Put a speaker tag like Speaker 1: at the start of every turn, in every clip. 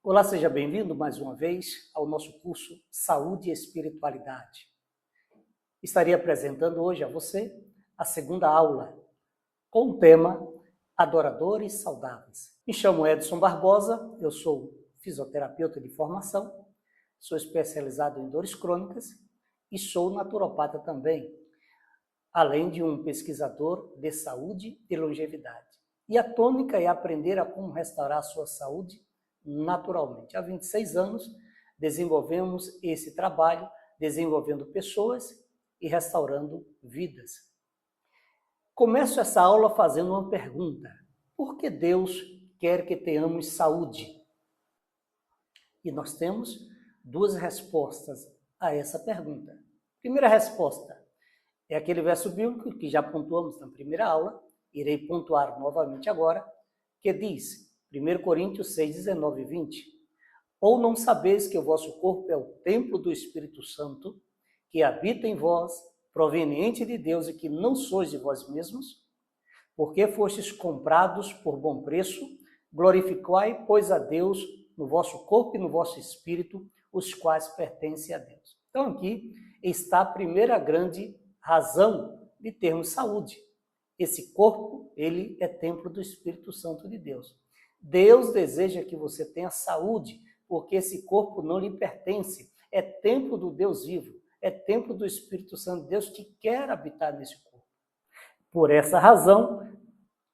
Speaker 1: Olá, seja bem-vindo mais uma vez ao nosso curso Saúde e Espiritualidade. Estarei apresentando hoje a você a segunda aula com o tema Adoradores Saudáveis. Me chamo Edson Barbosa, eu sou fisioterapeuta de formação, sou especializado em dores crônicas e sou naturopata também, além de um pesquisador de saúde e longevidade. E a tônica é aprender a como restaurar a sua saúde naturalmente. Há 26 anos desenvolvemos esse trabalho, desenvolvendo pessoas e restaurando vidas. Começo essa aula fazendo uma pergunta: por que Deus quer que tenhamos saúde? E nós temos duas respostas a essa pergunta. Primeira resposta é aquele verso bíblico que já pontuamos na primeira aula, irei pontuar novamente agora, que diz, 1 Coríntios 6, 19 e 20, ou não sabeis que o vosso corpo é o templo do Espírito Santo, que habita em vós, proveniente de Deus, e que não sois de vós mesmos? Porque fostes comprados por bom preço, glorificai, pois, a Deus no vosso corpo e no vosso espírito, os quais pertencem a Deus. Então aqui está a primeira grande razão de termos saúde. Esse corpo, ele é templo do Espírito Santo de Deus. Deus deseja que você tenha saúde, porque esse corpo não lhe pertence. É templo do Deus vivo, é templo do Espírito Santo de Deus que quer habitar nesse corpo. Por essa razão,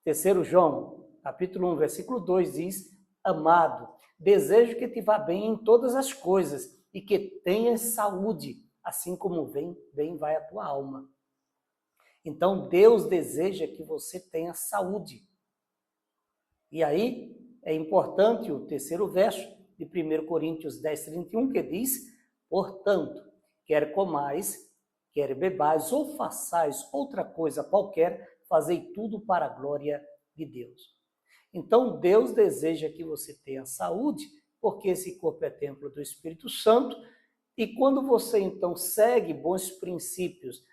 Speaker 1: 3 João, capítulo 1, versículo 2 diz, amado, desejo que te vá bem em todas as coisas e que tenhas saúde, assim como bem vai a tua alma. Então, Deus deseja que você tenha saúde. E aí, é importante o terceiro verso de 1 Coríntios 10, 31, que diz, portanto, quer comais, quer bebais, ou façais outra coisa qualquer, fazei tudo para a glória de Deus. Então, Deus deseja que você tenha saúde, porque esse corpo é templo do Espírito Santo, e quando você, então, segue bons princípios,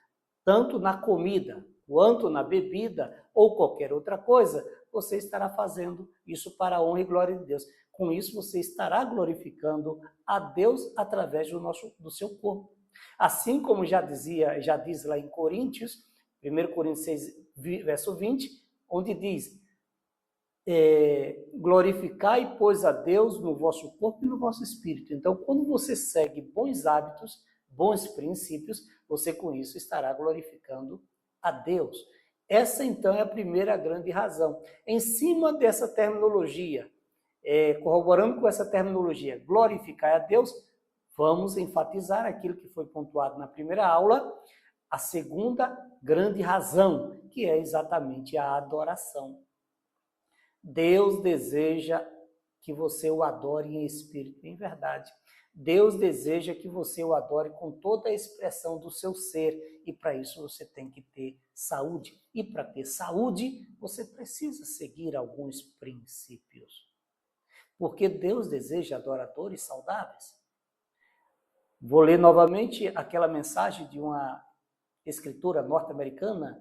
Speaker 1: tanto na comida, quanto na bebida, ou qualquer outra coisa, você estará fazendo isso para a honra e glória de Deus. Com isso, você estará glorificando a Deus através do seu corpo. Assim como já diz lá em Coríntios, 1 Coríntios 6, verso 20, onde diz, glorificai, pois, a Deus no vosso corpo e no vosso espírito. Então, quando você segue bons hábitos, bons princípios, você com isso estará glorificando a Deus. Essa, então, é a primeira grande razão. Em cima dessa terminologia, corroborando com essa terminologia, glorificar a Deus, vamos enfatizar aquilo que foi pontuado na primeira aula, a segunda grande razão, que é exatamente a adoração. Deus deseja que você o adore em espírito e em verdade. Deus deseja que você o adore com toda a expressão do seu ser, e para isso você tem que ter saúde. E para ter saúde, você precisa seguir alguns princípios. Porque Deus deseja adoradores saudáveis. Vou ler novamente aquela mensagem de uma escritora norte-americana,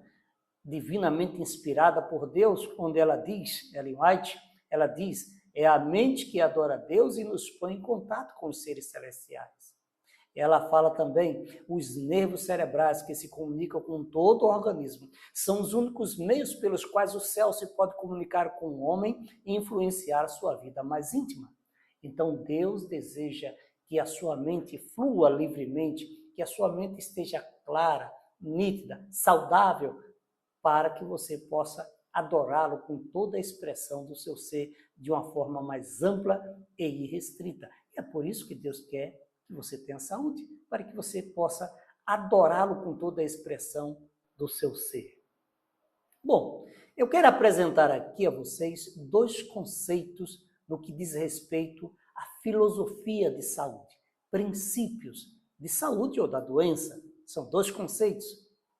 Speaker 1: divinamente inspirada por Deus, onde ela diz, Ellen White, ela diz, é a mente que adora a Deus e nos põe em contato com os seres celestiais. Ela fala também, os nervos cerebrais que se comunicam com todo o organismo são os únicos meios pelos quais o céu se pode comunicar com o homem e influenciar a sua vida mais íntima. Então Deus deseja que a sua mente flua livremente, que a sua mente esteja clara, nítida, saudável, para que você possa adorá-lo com toda a expressão do seu ser de uma forma mais ampla e irrestrita. E é por isso que Deus quer que você tenha saúde, para que você possa adorá-lo com toda a expressão do seu ser. Bom, eu quero apresentar aqui a vocês dois conceitos no que diz respeito à filosofia de saúde, princípios de saúde ou da doença. São dois conceitos.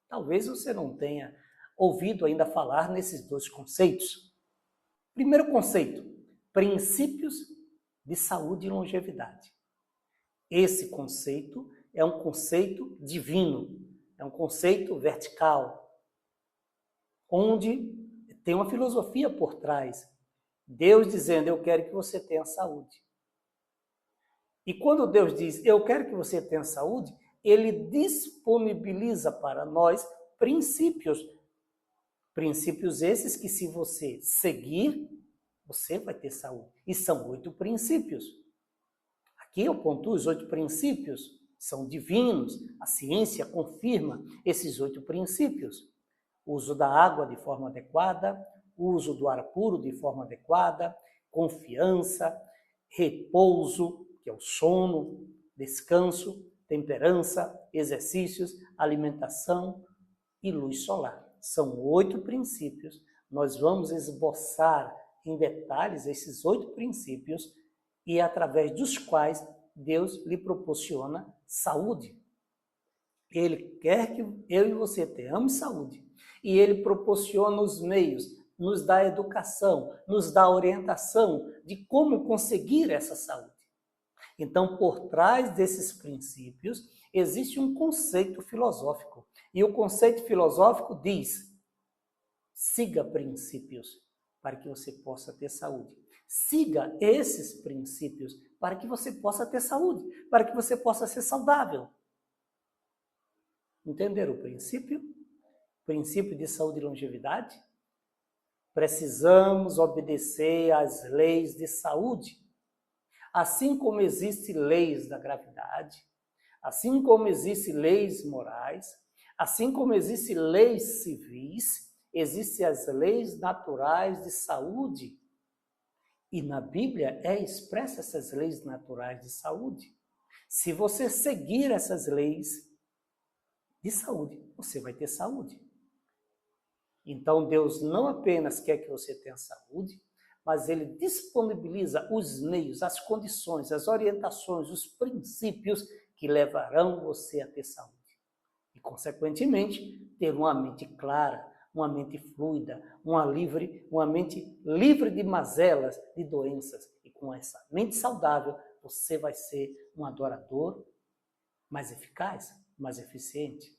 Speaker 1: Talvez você não tenha ouvido ainda falar nesses dois conceitos. Primeiro conceito, princípios de saúde e longevidade. Esse conceito é um conceito divino, é um conceito vertical, onde tem uma filosofia por trás. Deus dizendo, eu quero que você tenha saúde. E quando Deus diz, eu quero que você tenha saúde, ele disponibiliza para nós princípios. Princípios esses que, se você seguir, você vai ter saúde. E são 8 princípios. Aqui eu pontuo os 8 princípios. São divinos. A ciência confirma esses 8 princípios. O uso da água de forma adequada, o uso do ar puro de forma adequada, confiança, repouso, que é o sono, descanso, temperança, exercícios, alimentação e luz solar. São 8 princípios. Nós vamos esboçar em detalhes esses 8 princípios e através dos quais Deus lhe proporciona saúde. Ele quer que eu e você tenhamos saúde. E ele proporciona os meios, nos dá educação, nos dá orientação de como conseguir essa saúde. Então, por trás desses princípios, existe um conceito filosófico. E o conceito filosófico diz: siga princípios para que você possa ter saúde. Siga esses princípios para que você possa ter saúde, para que você possa ser saudável. Entenderam o princípio? Princípio de saúde e longevidade? Precisamos obedecer às leis de saúde. Assim como existem leis da gravidade, assim como existem leis morais, assim como existem leis civis, existem as leis naturais de saúde. E na Bíblia é expressa essas leis naturais de saúde. Se você seguir essas leis de saúde, você vai ter saúde. Então Deus não apenas quer que você tenha saúde, mas Ele disponibiliza os meios, as condições, as orientações, os princípios que levarão você a ter saúde. E, consequentemente, ter uma mente clara, uma mente fluida, uma mente livre de mazelas, de doenças. E com essa mente saudável, você vai ser um adorador mais eficaz, mais eficiente.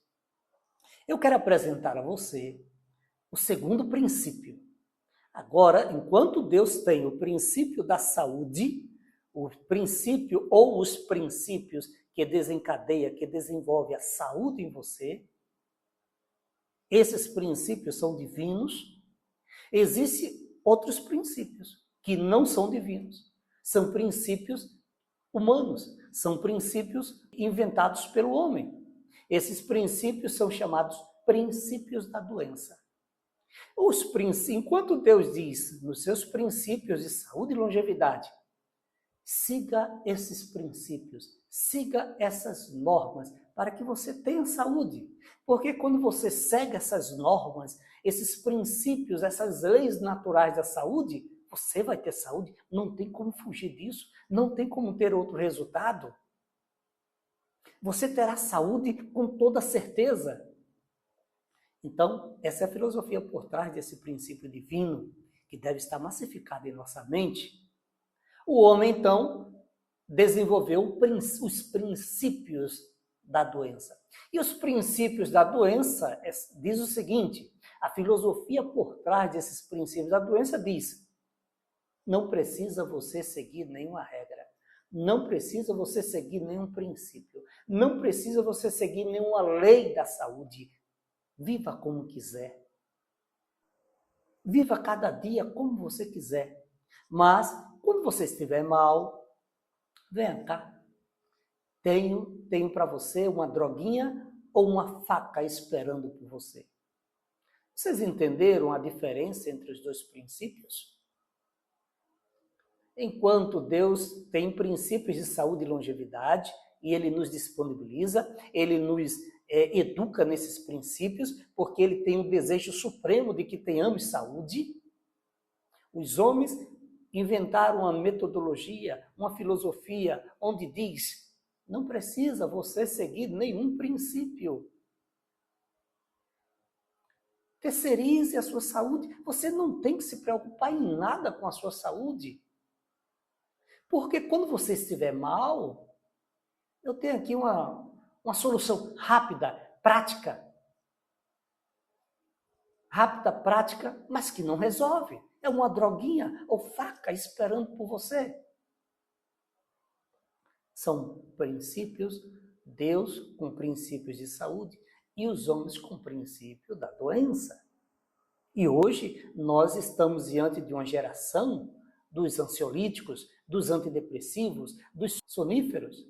Speaker 1: Eu quero apresentar a você o segundo princípio. Agora, enquanto Deus tem o princípio da saúde, o princípio ou os princípios que desencadeia, que desenvolve a saúde em você, esses princípios são divinos. Existem outros princípios que não são divinos. São princípios humanos, são princípios inventados pelo homem. Esses princípios são chamados princípios da doença. Enquanto Deus diz nos seus princípios de saúde e longevidade, siga esses princípios, siga essas normas para que você tenha saúde. Porque quando você segue essas normas, esses princípios, essas leis naturais da saúde, você vai ter saúde. Não tem como fugir disso, não tem como ter outro resultado. Você terá saúde com toda certeza. Então, essa é a filosofia por trás desse princípio divino, que deve estar massificado em nossa mente. O homem, então, desenvolveu os princípios da doença. E os princípios da doença diz o seguinte: a filosofia por trás desses princípios da doença diz: não precisa você seguir nenhuma regra, não precisa você seguir nenhum princípio, não precisa você seguir nenhuma lei da saúde. Viva como quiser. Viva cada dia como você quiser. Mas, quando você estiver mal, venha cá. Tenho para você uma droguinha ou uma faca esperando por você. Vocês entenderam a diferença entre os dois princípios? Enquanto Deus tem princípios de saúde e longevidade, e Ele nos disponibiliza, Ele nos educa nesses princípios, porque Ele tem o desejo supremo de que tenhamos saúde. Os homens inventaram uma metodologia, uma filosofia, onde diz: não precisa você seguir nenhum princípio. Terceirize a sua saúde. Você não tem que se preocupar em nada com a sua saúde. Porque quando você estiver mal, eu tenho aqui uma solução rápida, prática. Rápida, prática, mas que não resolve. É uma droguinha ou faca esperando por você. São princípios, Deus com princípios de saúde e os homens com princípio da doença. E hoje nós estamos diante de uma geração dos ansiolíticos, dos antidepressivos, dos soníferos.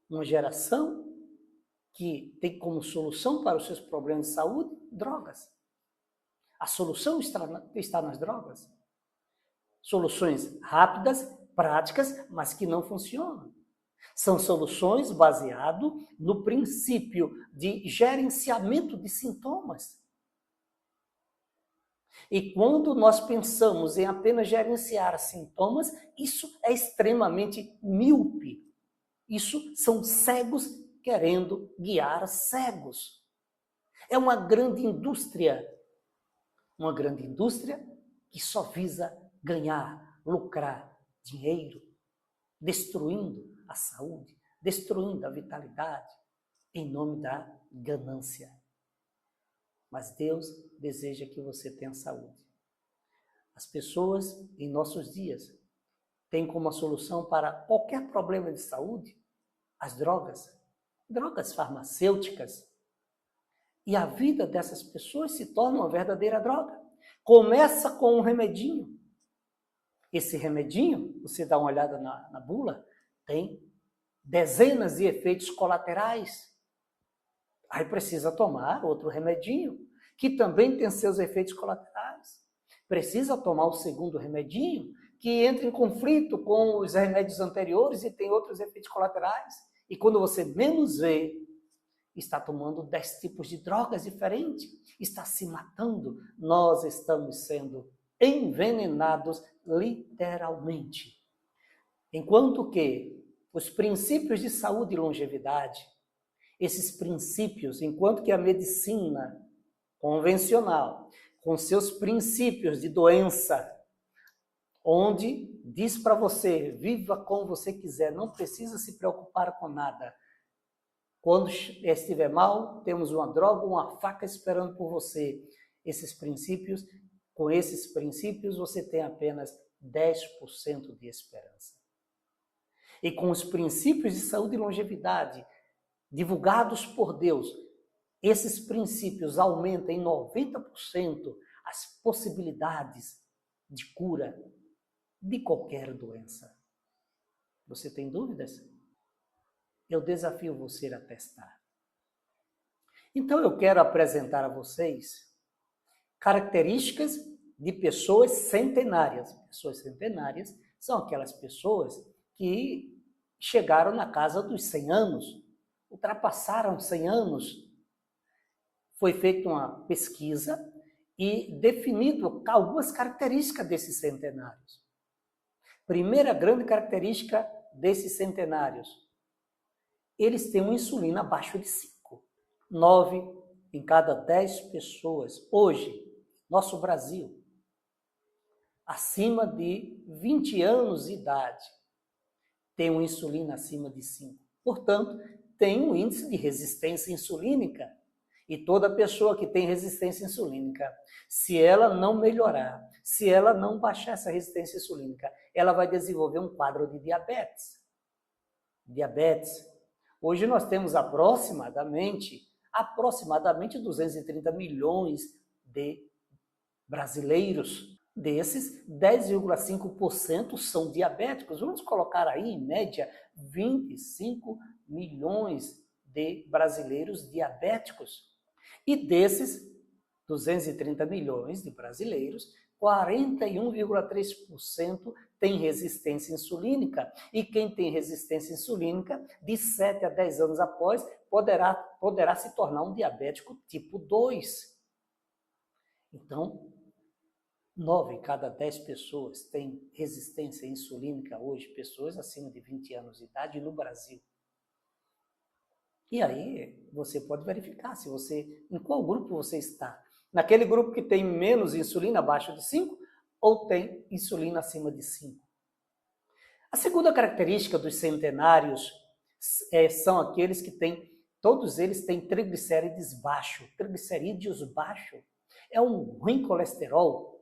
Speaker 1: Uma geração que tem como solução para os seus problemas de saúde drogas. A solução está nas drogas. Soluções rápidas, práticas, mas que não funcionam. São soluções baseadas no princípio de gerenciamento de sintomas. E quando nós pensamos em apenas gerenciar sintomas, isso é extremamente míope. Isso são cegos querendo guiar cegos. É uma grande indústria que só visa ganhar, lucrar dinheiro, destruindo a saúde, destruindo a vitalidade, em nome da ganância. Mas Deus deseja que você tenha saúde. As pessoas, em nossos dias, têm como solução para qualquer problema de saúde as drogas farmacêuticas. E a vida dessas pessoas se torna uma verdadeira droga. Começa com um remedinho. Esse remedinho, você dá uma olhada na bula, tem dezenas de efeitos colaterais. Aí precisa tomar outro remedinho, que também tem seus efeitos colaterais. Precisa tomar o segundo remedinho, que entra em conflito com os remédios anteriores e tem outros efeitos colaterais. E quando você menos vê, está tomando 10 tipos de drogas diferentes, está se matando. Nós estamos sendo envenenados literalmente. Enquanto que os princípios de saúde e longevidade, esses princípios, enquanto que a medicina convencional, com seus princípios de doença, onde diz para você, viva como você quiser, não precisa se preocupar com nada. Quando estiver mal, temos uma droga, uma faca esperando por você. Com esses princípios, você tem apenas 10% de esperança. E com os princípios de saúde e longevidade, divulgados por Deus, esses princípios aumentam em 90% as possibilidades de cura de qualquer doença. Você tem dúvidas? Eu desafio você a testar. Então eu quero apresentar a vocês características de pessoas centenárias. Pessoas centenárias são aquelas pessoas que chegaram na casa dos 100 anos, ultrapassaram 100 anos. Foi feita uma pesquisa e definido algumas características desses centenários. Primeira grande característica desses centenários: eles têm uma insulina abaixo de 5. 9 em cada 10 pessoas, hoje, nosso Brasil, acima de 20 anos de idade, tem uma insulina acima de 5. Portanto, tem um índice de resistência insulínica. E toda pessoa que tem resistência insulínica, se ela não melhorar, se ela não baixar essa resistência insulínica, ela vai desenvolver um quadro de diabetes. Hoje nós temos aproximadamente 230 milhões de brasileiros. Desses, 10,5% são diabéticos. Vamos colocar aí, em média, 25 milhões de brasileiros diabéticos. E desses 230 milhões de brasileiros, 41,3% tem resistência insulínica. E quem tem resistência insulínica, de 7 a 10 anos após, poderá se tornar um diabético tipo 2. Então, 9 em cada 10 pessoas têm resistência insulínica hoje, pessoas acima de 20 anos de idade no Brasil. E aí você pode verificar em qual grupo você está. Naquele grupo que tem menos insulina, abaixo de 5, ou tem insulina acima de 5. A segunda característica dos centenários são aqueles que todos eles têm triglicérides baixos. Triglicerídeos baixos é um ruim colesterol.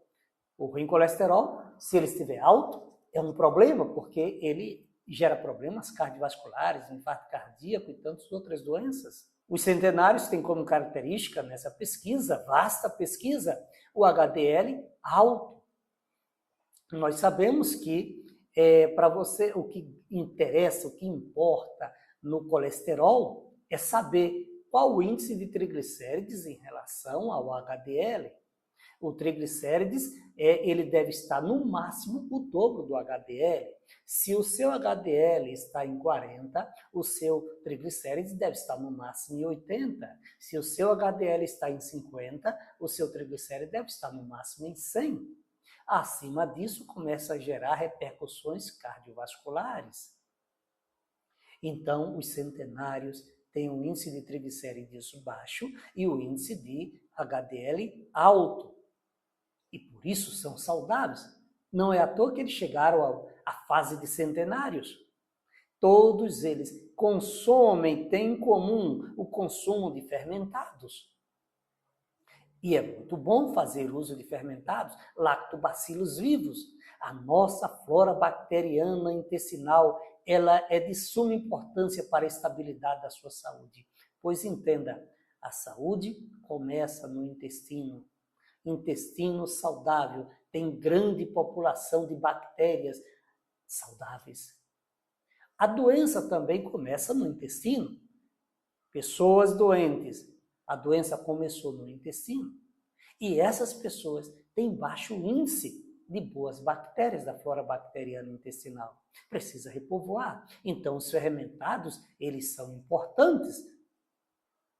Speaker 1: O ruim colesterol, se ele estiver alto, é um problema, porque ele gera problemas cardiovasculares, infarto cardíaco e tantas outras doenças. Os centenários têm como característica, nessa pesquisa, vasta pesquisa, o HDL alto. Nós sabemos que para você o que interessa, o que importa no colesterol é saber qual o índice de triglicérides em relação ao HDL. O triglicérides, ele deve estar no máximo o dobro do HDL. Se o seu HDL está em 40, o seu triglicérides deve estar no máximo em 80. Se o seu HDL está em 50, o seu triglicérides deve estar no máximo em 100. Acima disso, começa a gerar repercussões cardiovasculares. Então, os centenários têm um índice de triglicérides baixo e o índice de HDL alto. E por isso são saudáveis. Não é à toa que eles chegaram à fase de centenários. Todos eles têm em comum o consumo de fermentados. E é muito bom fazer uso de fermentados, lactobacilos vivos. A nossa flora bacteriana intestinal, ela é de suma importância para a estabilidade da sua saúde. Pois entenda, a saúde começa no intestino. Intestino saudável tem grande população de bactérias saudáveis. A doença também começa no intestino. Pessoas doentes, a doença começou no intestino. E essas pessoas têm baixo índice de boas bactérias da flora bacteriana intestinal. Precisa repovoar. Então, os fermentados, eles são importantes.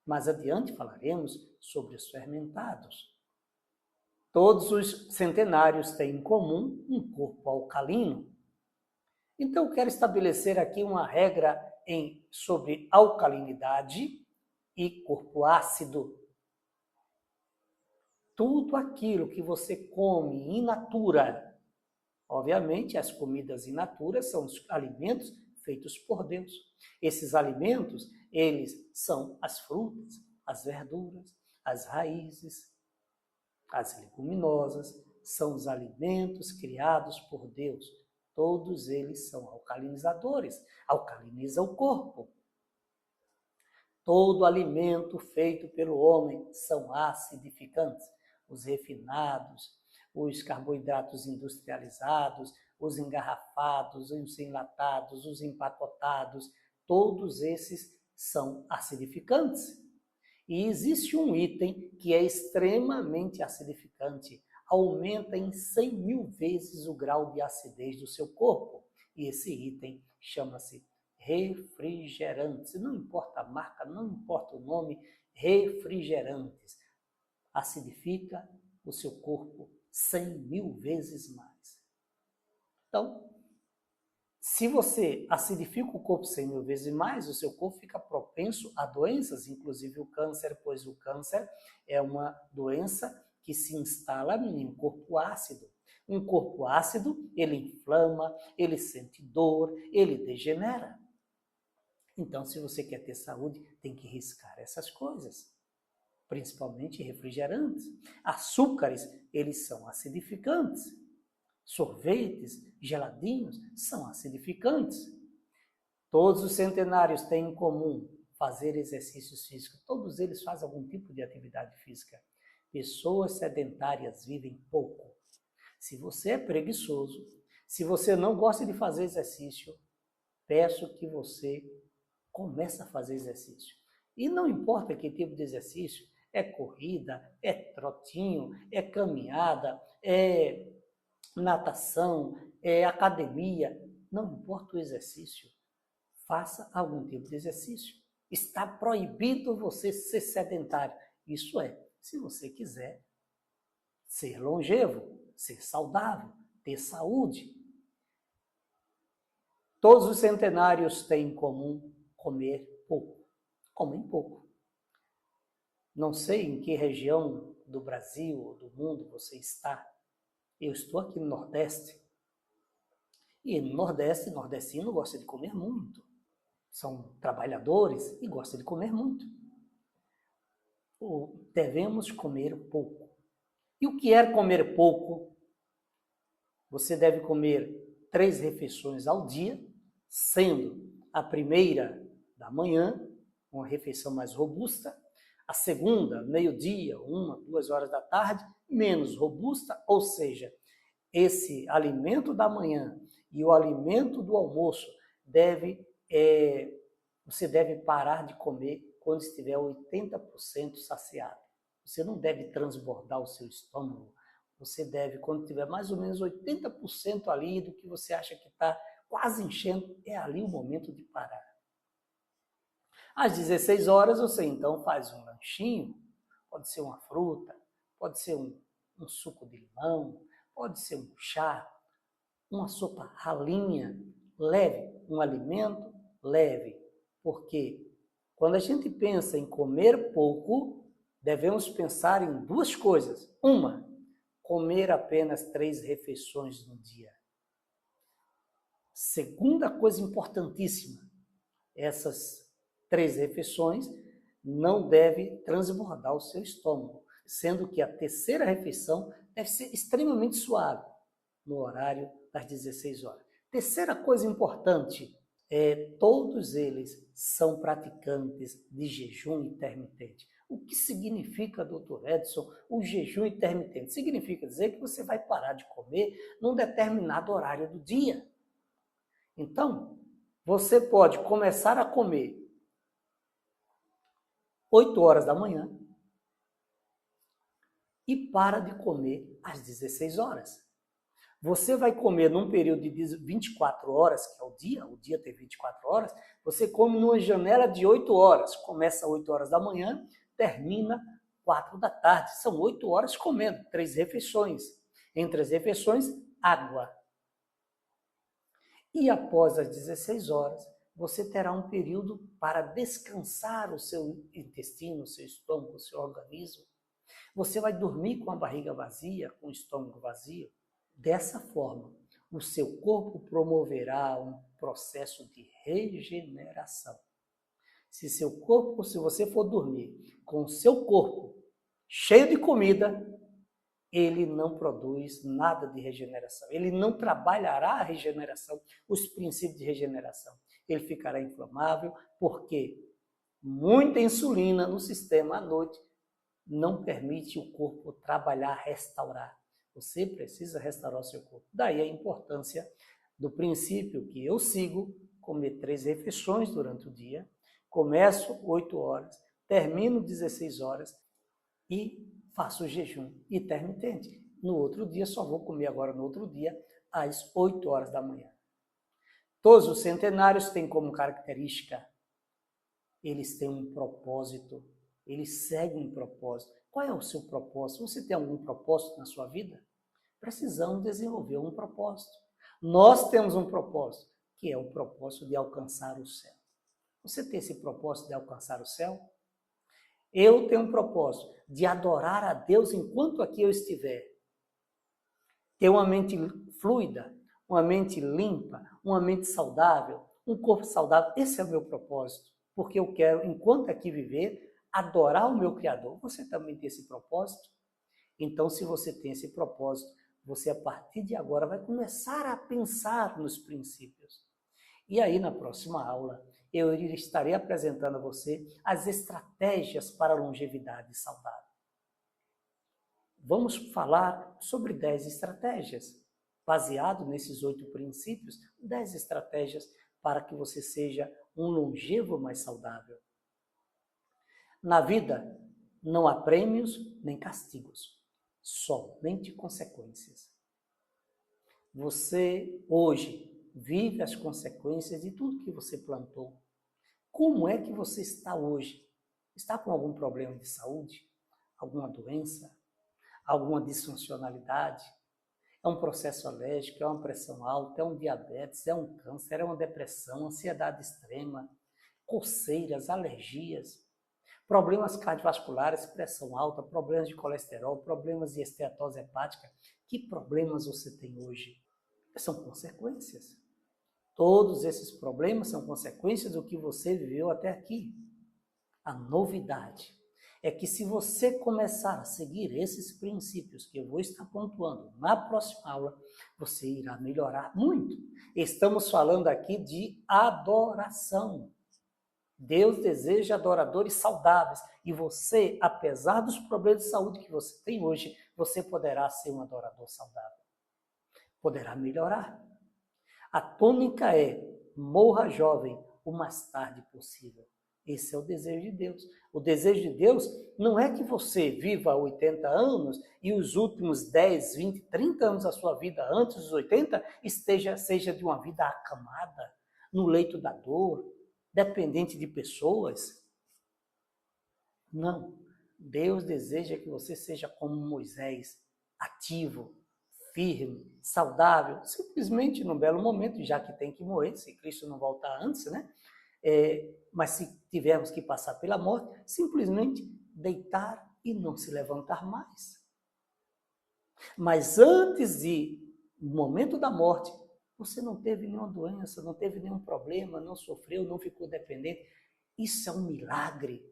Speaker 1: Mais adiante falaremos sobre os fermentados. Todos os centenários têm em comum um corpo alcalino. Então, eu quero estabelecer aqui uma regra sobre alcalinidade e corpo ácido. Tudo aquilo que você come in natura, obviamente as comidas in natura são os alimentos feitos por Deus. Esses alimentos, eles são as frutas, as verduras, as raízes, as leguminosas, são os alimentos criados por Deus. Todos eles são alcalinizadores, alcaliniza o corpo. Todo alimento feito pelo homem são acidificantes. Os refinados, os carboidratos industrializados, os engarrafados, os enlatados, os empacotados, todos esses são acidificantes. E existe um item que é extremamente acidificante, aumenta em 100 mil vezes o grau de acidez do seu corpo. E esse item chama-se refrigerantes. Não importa a marca, não importa o nome, refrigerantes. Acidifica o seu corpo 100 mil vezes mais. Então, se você acidifica o corpo 100 mil vezes mais, o seu corpo fica propenso a doenças, inclusive o câncer, pois o câncer é uma doença que se instala em um corpo ácido. Um corpo ácido, ele inflama, ele sente dor, ele degenera. Então, se você quer ter saúde, tem que riscar essas coisas, principalmente refrigerantes. Açúcares, eles são acidificantes. Sorvetes, geladinhos, são acidificantes. Todos os centenários têm em comum fazer exercícios físicos. Todos eles fazem algum tipo de atividade física. Pessoas sedentárias vivem pouco. Se você é preguiçoso, se você não gosta de fazer exercício, peço que você comece a fazer exercício. E não importa que tipo de exercício, é corrida, é trotinho, é caminhada, é natação, é academia, não importa o exercício, faça algum tipo de exercício. Está proibido você ser sedentário. Isso é, se você quiser ser longevo, ser saudável, ter saúde. Todos os centenários têm em comum comer pouco. Comem pouco. Não sei em que região do Brasil ou do mundo você está. Eu estou aqui no Nordeste. E no Nordeste, nordestino gosta de comer muito. São trabalhadores e gostam de comer muito. Devemos comer pouco. E o que é comer pouco? Você deve comer 3 refeições ao dia, sendo a primeira da manhã, uma refeição mais robusta, a segunda, meio-dia, 1, 2 horas da tarde, menos robusta, ou seja, esse alimento da manhã e o alimento do almoço você deve parar de comer quando estiver 80% saciado. Você não deve transbordar o seu estômago. Você deve, quando tiver mais ou menos 80% ali do que você acha que está quase enchendo, é ali o momento de parar. Às 16 horas você então faz um lanchinho, pode ser uma fruta, pode ser um suco de limão, pode ser um chá, uma sopa ralinha, leve, um alimento leve, porque quando a gente pensa em comer pouco, devemos pensar em 2 coisas. Uma, comer apenas 3 refeições no dia. Segunda coisa importantíssima, essas 3 refeições não devem transbordar o seu estômago, sendo que a terceira refeição deve ser extremamente suave, no horário das 16 horas. Terceira coisa importante, todos eles são praticantes de jejum intermitente. O que significa, doutor Edson, o jejum intermitente? Significa dizer que você vai parar de comer num determinado horário do dia. Então, você pode começar a comer 8 horas da manhã e para de comer às 16 horas. Você vai comer num período de 24 horas, que é o dia tem 24 horas, você come numa janela de 8 horas. Começa às 8 horas da manhã, termina 4 da tarde. São 8 horas comendo, 3 refeições. Entre as refeições, água. E após as 16 horas, você terá um período para descansar o seu intestino, o seu estômago, o seu organismo. Você vai dormir com a barriga vazia, com o estômago vazio. Dessa forma, o seu corpo promoverá um processo de regeneração. Se você for dormir com o seu corpo cheio de comida, ele não produz nada de regeneração. Ele não trabalhará a regeneração, os princípios de regeneração. Ele ficará inflamável, porque muita insulina no sistema à noite não permite o corpo trabalhar, restaurar. Você precisa restaurar o seu corpo. Daí a importância do princípio que eu sigo, comer 3 refeições durante o dia, começo 8 horas, termino 16 horas e faço o jejum intermitente. No outro dia, só vou comer agora no outro dia, às 8 horas da manhã. Todos os centenários têm como característica, eles têm um propósito, eles seguem um propósito. Qual é o seu propósito? Você tem algum propósito na sua vida? Precisamos desenvolver um propósito. Nós temos um propósito, que é o propósito de alcançar o céu. Você tem esse propósito de alcançar o céu? Eu tenho um propósito de adorar a Deus enquanto aqui eu estiver. Ter uma mente fluida, uma mente limpa, uma mente saudável, um corpo saudável. Esse é o meu propósito, porque eu quero, enquanto aqui viver, adorar o meu Criador. Você também tem esse propósito? Então, se você tem esse propósito, você, a partir de agora, vai começar a pensar nos princípios. E aí, na próxima aula, eu estarei apresentando a você as estratégias para a longevidade saudável. Vamos falar sobre 10 estratégias, baseado nesses 8 princípios, 10 estratégias para que você seja um longevo mais saudável. Na vida, não há prêmios nem castigos, somente consequências. Você, hoje, vive as consequências de tudo que você plantou. Como é que você está hoje? Está com algum problema de saúde? Alguma doença? Alguma disfuncionalidade? É um processo alérgico? É uma pressão alta? É um diabetes? É um câncer? É uma depressão? Ansiedade extrema? Coceiras? Alergias? Problemas cardiovasculares, pressão alta, problemas de colesterol, problemas de esteatose hepática. Que problemas você tem hoje? São consequências. Todos esses problemas são consequências do que você viveu até aqui. A novidade é que se você começar a seguir esses princípios que eu vou estar pontuando na próxima aula, você irá melhorar muito. Estamos falando aqui de adoração. Deus deseja adoradores saudáveis. E você, apesar dos problemas de saúde que você tem hoje, você poderá ser um adorador saudável. Poderá melhorar. A tônica é: morra jovem o mais tarde possível. Esse é o desejo de Deus. O desejo de Deus não é que você viva 80 anos e os últimos 10, 20, 30 anos da sua vida antes dos 80 seja de uma vida acamada, no leito da dor, dependente de pessoas. Não. Deus deseja que você seja como Moisés, ativo, firme, saudável, simplesmente num belo momento, já que tem que morrer, se Cristo não voltar antes, né? Mas se tivermos que passar pela morte, simplesmente deitar e não se levantar mais. Mas antes do momento da morte, você não teve nenhuma doença, não teve nenhum problema, não sofreu, não ficou dependente. Isso é um milagre.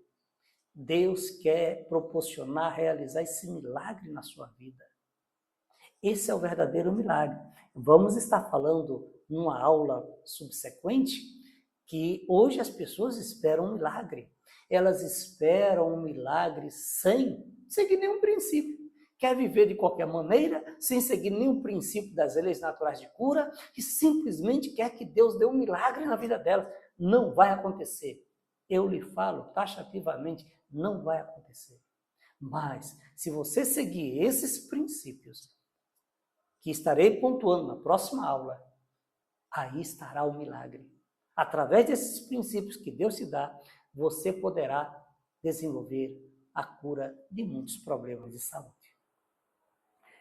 Speaker 1: Deus quer proporcionar, realizar esse milagre na sua vida. Esse é o verdadeiro milagre. Vamos estar falando numa aula subsequente que hoje as pessoas esperam um milagre. Elas esperam um milagre sem seguir nenhum princípio. Quer viver de qualquer maneira, sem seguir nenhum princípio das leis naturais de cura, e simplesmente quer que Deus dê um milagre na vida delas. Não vai acontecer. Eu lhe falo taxativamente, não vai acontecer. Mas, se você seguir esses princípios, que estarei pontuando na próxima aula, aí estará o milagre. Através desses princípios que Deus te dá, você poderá desenvolver a cura de muitos problemas de saúde.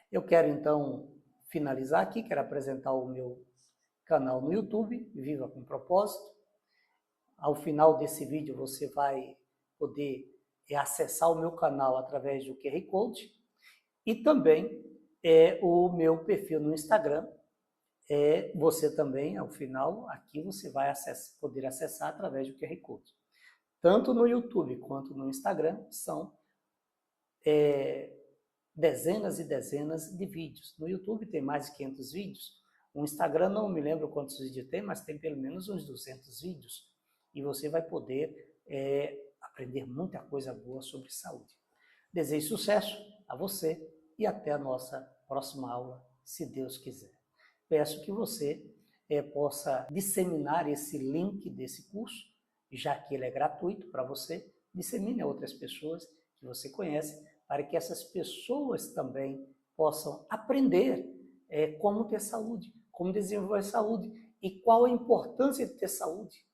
Speaker 1: Eu quero então finalizar aqui, quero apresentar o meu canal no YouTube, Viva com Propósito. Ao final desse vídeo você vai poder acessar o meu canal através do QR Code e também o meu perfil no Instagram. Você também, ao final, aqui você vai poder acessar através do QR Code. Tanto no YouTube quanto no Instagram são dezenas e dezenas de vídeos. No YouTube tem mais de 500 vídeos. No Instagram não me lembro quantos vídeos tem, mas tem pelo menos uns 200 vídeos. E você vai poder aprender muita coisa boa sobre saúde. Desejo sucesso a você e até a nossa próxima aula, se Deus quiser. Peço que você possa disseminar esse link desse curso, já que ele é gratuito para você, dissemine a outras pessoas que você conhece, para que essas pessoas também possam aprender como ter saúde, como desenvolver saúde e qual a importância de ter saúde.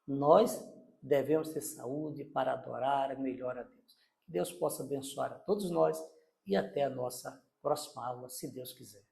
Speaker 1: Nós devemos ter saúde para adorar melhor a Deus. Que Deus possa abençoar a todos nós e até a nossa próxima aula, se Deus quiser.